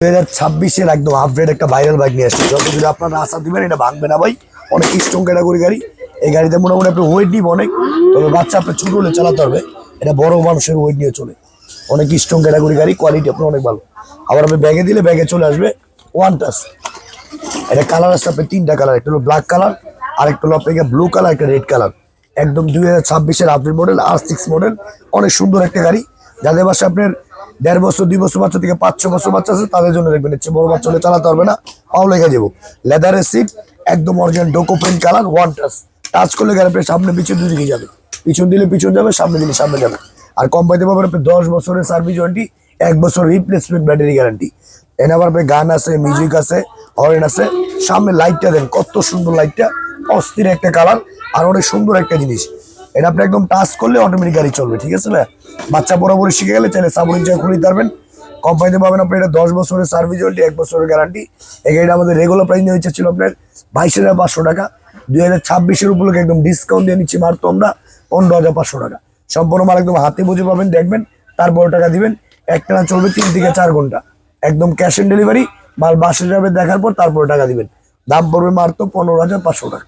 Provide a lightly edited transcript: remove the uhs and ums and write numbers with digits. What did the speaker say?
2026-এর একদম আপডেট একটা viral bike নিয়ে আসছে। যত যদি আপনারা আশা দিবেন এটা ভাঙবে না ভাই, অনেক স্ট্রং ক্যাটাগরি গাড়ি। এই গাড়িতে মোটামুটি আপনি ওয়েট নিব অনেক, তবে বাচ্চা আপনার ছোট হলে চালাতে হবে। এটা বড় মানুষের ওয়েট নিয়ে চলে, অনেক স্ট্রং ক্যাটাগরি গাড়ি, কোয়ালিটি আপনার অনেক ভালো। আবার আপনি ব্যাগে দিলে ব্যাগে চলে আসবে ওয়ান টাচ। এটা কালার আছে আপনার তিনটা কালার, একটা হলো ব্ল্যাক কালার, আর একটা হলো আপনার ব্লু কালার, একটা রেড কালার। একদম 2026-এর আপডেট মডেল, R6 মডেল, অনেক সুন্দর একটা গাড়ি। যাদের বাসা আপনার 1.5 বছর 2 বছর বাচ্চা থেকে 5-6 বছর বাচ্চা আছে তাদের জন্য দেখবেন। হচ্ছে বড় বাচ্চা হলে চালাতে পারবে না, পাও লেগে যাবো। লেদারের সিট, একদম original Duco paint colour, one touch. Touch করলে গাড়ি আপনার সামনে পিছন দুদিকে যাবে, পিছন দিলে পিছন যাবে, সামনে দিলে সামনে যাবে। আর কোম্পানিতে পাবেন আপনি 10 বছরের সার্ভিস ওয়ারেন্টি, 1 বছর রিপ্লেসমেন্ট ব্যাটারি গ্যারান্টি। এনে আবার আপনার গান আছে, মিউজিক আছে, হরেন আছে। সামনে লাইটটা দেন, কত সুন্দর লাইটটা, অস্থির একটা কালার, আর অনেক সুন্দর একটা জিনিস। এটা আপনি একদম টাচ করলে অটোমেটিক গাড়ি চলবে, ঠিক আছে না? বাচ্চা বরাবরই শিখে গেলে চাইলে সাবরিং চাই খুলে দিতে পারবেন। কোম্পানিতে পাবেন আপনি এটা 10 বছরের সার্ভিস ওয়ারেন্টি, 1 বছরের গ্যারান্টি। এই গাড়িটা আমাদের রেগুলার প্রাইস নিয়ে হচ্ছে ছিল আপনার 22,500 টাকা। 2026-এর উপলক্ষে একদম ডিসকাউন্ট দিয়ে নিচ্ছি মাত্র আমরা 15,500 টাকা। সম্পূর্ণ মাল একদম হাতে বুঝে পাবেন, দেখবেন, তারপর টাকা দিবেন। একটানা চলবে 3 থেকে 4 ঘন্টা, একদম ক্যাশ অন ডেলিভারি। মাল বাসে যাবে, দেখার পর তারপর টাকা দিবেন। দাম পড়বে মাত্র 15,500 টাকা।